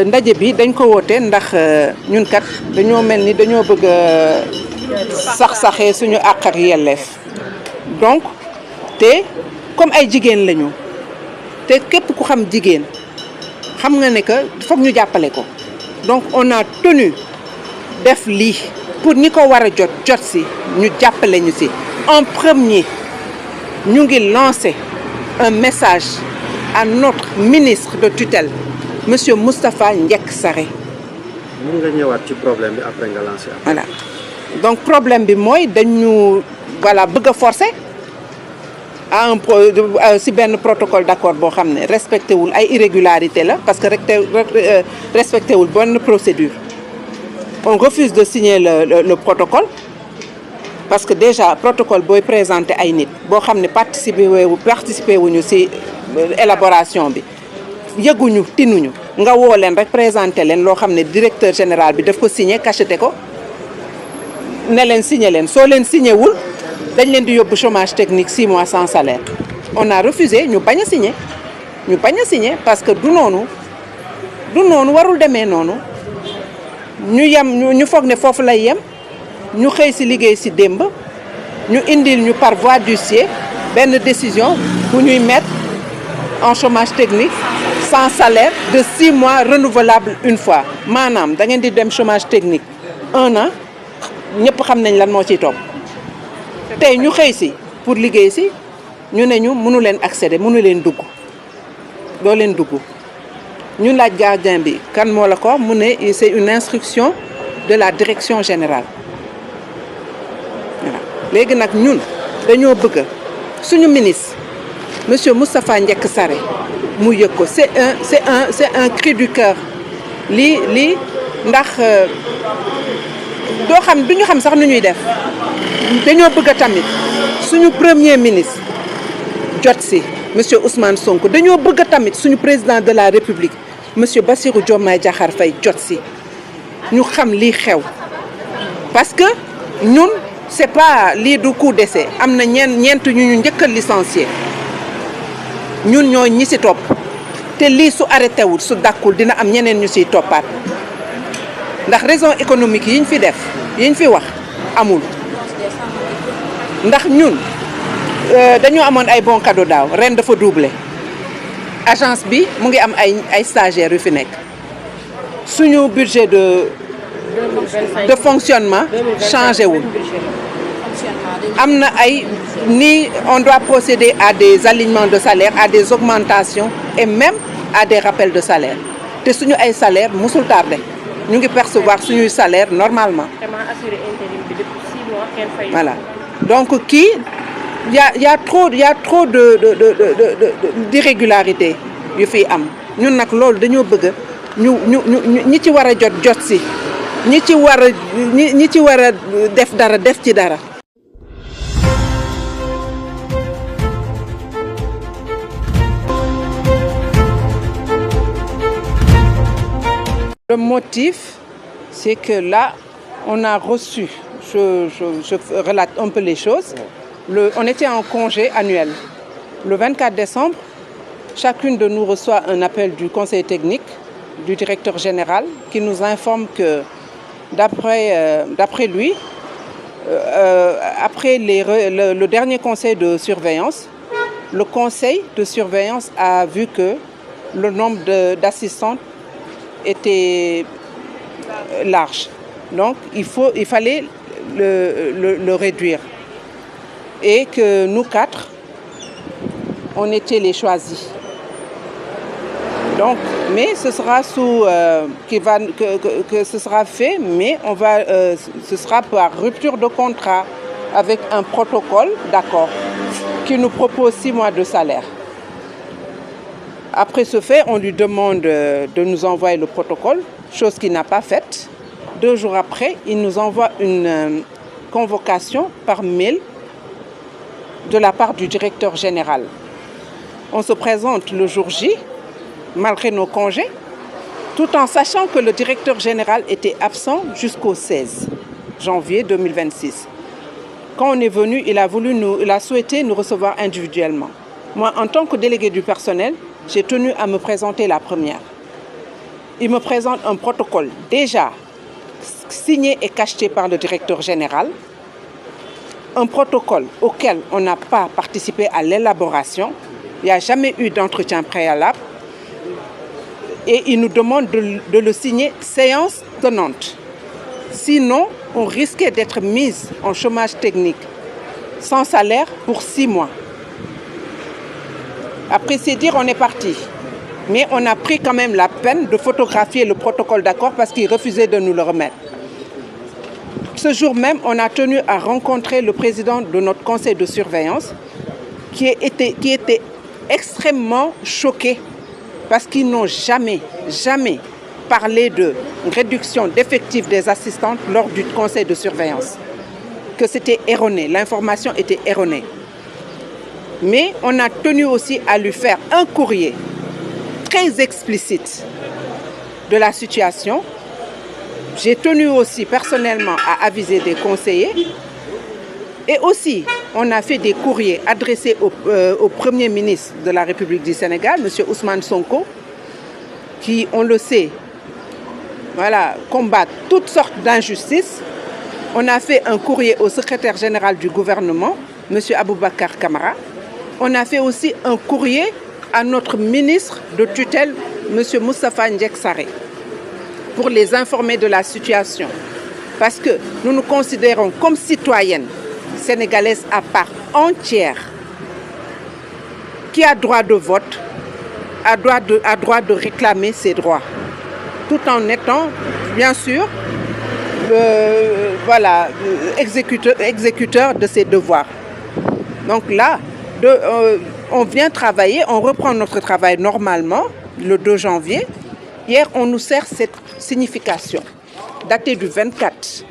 ndaje bi dañ ko woote ndax ñun kat dañoo mel ni dañoo bëgg sax-saxee suñu àq ak yelleef donc te comme ay jigéen lañu te képp ku xam jigéen xam nga ne que foog ñu jàppale ko donc on a tenu def lii pour ñi ko war a jot si ñu jàppale ñu si. En premier ñu ngi lancer un message à notre ministre de tutelle monsieur Moustapha Ndiek Sarré. mën nga ñëwaat ci problème bi après nga lancer. Voilà donc problème bi mooy dañu bëgg a forcer à si benn protocole d'accord boo xam ne respecté wul ay irrégularité la parce que respecté wul bonne procédure. On refuse de signer le protocole parce que déjà protocole booy présenté ay nit boo xam ne participer wuñu ci élaboration bi yëguñu tinuñu nga woo leen rek présenté leen loo xam ne directeur général bi daf ko signé cacheté ko ne leen signé leen soo leen signé wul dañ leen di yóbbu chômage technique 6 mois sans salaire. On a refusé ñu bañ a signé parce que du noonu warul demee noonu ñu foog ne foofu lay yem ñu xëy ci liggéey ci démb ñu indil ñu par voie d'huissier benn décision bu ñuy mettre en chômage technique sans salaire de 6 mois renouvelable une fois maanaam da ngeen di dem chômage technique 1 an ñëpp xam nañ lan moo ciy topp tey ñu xëy ci pour liggéey ci ñu ne ñu mënu leen accéder mënu leen dugg doo leen dugg ñu laaj gardien bi kan moo la ko mu ne c'est une instruction de la direction générale voilà léegi nag ñun dañoo bëgg suñu ministre monsieur Moustapha Ndiek Sarré mu yëg ko c'est un cri du cœur lii ndax duñu xam sax nu ñuy def dañoo bëgg tamit suñu premier ministre jot si monsieur Ousmane Sonko dañoo bëgg tamit suñu président de la République monsieur Bassirou Diomaye Diakhar Faye jot si ñu xam lii xew parce que ñun c'est pas lii du coup d'essai am na ñeent ñu njëkk a licencié ñun ñoo ñi ci topp te lii su arrêté wul su dakkul dina am ñeneen ñu ciy toppaat ndax raison économique yiñ fi def yiñ fi wax amul ndax ñun dañoo amoon ay bons cadeaux daaw ren dafa doublé agence bi mu ngi am ay stagiaires yu fi nekk suñu budget de fonctionnement changé wul am na on doit procéder à des alignements de salaire à des augmentations et même à des rappels de salaire te suñu ay salaire musul tardé ñu ngi percevoir suñuy salaire normalement voilà donc il y a trop d'irrégularité yu fi am ñun nag loolu dañoo bëgg ñu ñi ci war a jot ci ñi ci war a def ci dara. Le motif, c'est que là, on a reçu, je relate un peu les choses, on était en congé annuel. Le 24 décembre, chacune de nous reçoit un appel du conseil technique, du directeur général, qui nous informe que d'après lui, après le dernier conseil de surveillance, le conseil de surveillance a vu que le nombre d'assistantes était large. Donc, il fallait le réduire. Et que nous 4, on était les choisis. Donc, mais ce sera que ce sera fait, mais ce sera par rupture de contrat avec un protocole d'accord qui nous propose 6 mois de salaire. Après ce fait, on lui demande de nous envoyer le protocole, chose qu'il n'a pas faite. 2 jours après, il nous envoie une convocation par mail de la part du directeur général. On se présente le jour J, malgré nos congés, tout en sachant que le directeur général était absent jusqu'au 16 janvier 2026. Quand on est venu, il a souhaité nous recevoir individuellement. Moi, en tant que délégué du personnel, j'ai tenu à me présenter la première. Il me présente un protocole déjà signé et cacheté par le directeur général, un protocole auquel on n'a pas participé à l'élaboration, il n'y a jamais eu d'entretien préalable, et il nous demande de le signer séance tenante. Sinon, on risquait d'être mis en chômage technique sans salaire pour 6 mois. Après c'est dire, on est parti. Mais on a pris quand même la peine de photographier le protocole d'accord parce qu'il refusait de nous le remettre. Ce jour même, on a tenu à rencontrer le président de notre conseil de surveillance qui était extrêmement choqué parce qu'ils n'ont jamais parlé de réduction d'effectifs des assistantes lors du conseil de surveillance. Que c'était erroné, l'information était erronée. Mais on a tenu aussi à lui faire un courrier très explicite de la situation. J'ai tenu aussi personnellement à aviser des conseillers. Et aussi, on a fait des courriers adressés au Premier ministre de la République du Sénégal, M. Ousmane Sonko, qui, on le sait, voilà, combat toutes sortes d'injustices. On a fait un courrier au secrétaire général du gouvernement, M. Aboubacar Camara. On a fait aussi un courrier à notre ministre de tutelle, M. Moustapha Ndiaye Sarré, pour les informer de la situation. Parce que nous nous considérons comme citoyennes sénégalaises à part entière, qui a droit de vote, a droit de réclamer ses droits, tout en étant, bien sûr, voilà, exécuteur de ses devoirs. Donc là, on vient travailler, on reprend notre travail normalement, le 2 janvier. Hier, on nous sert cette signification, datée du 24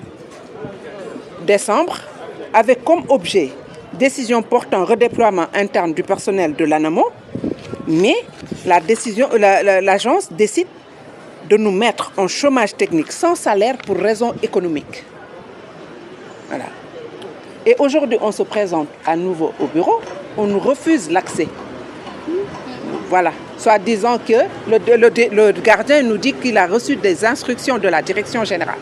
décembre, avec comme objet décision portant redéploiement interne du personnel de l'ANAMO, mais l'agence décide de nous mettre en chômage technique sans salaire pour raisons économiques. Voilà. Et aujourd'hui, on se présente à nouveau au bureau, on nous refuse l'accès. Voilà, soit disant que le gardien nous dit qu'il a reçu des instructions de la direction générale.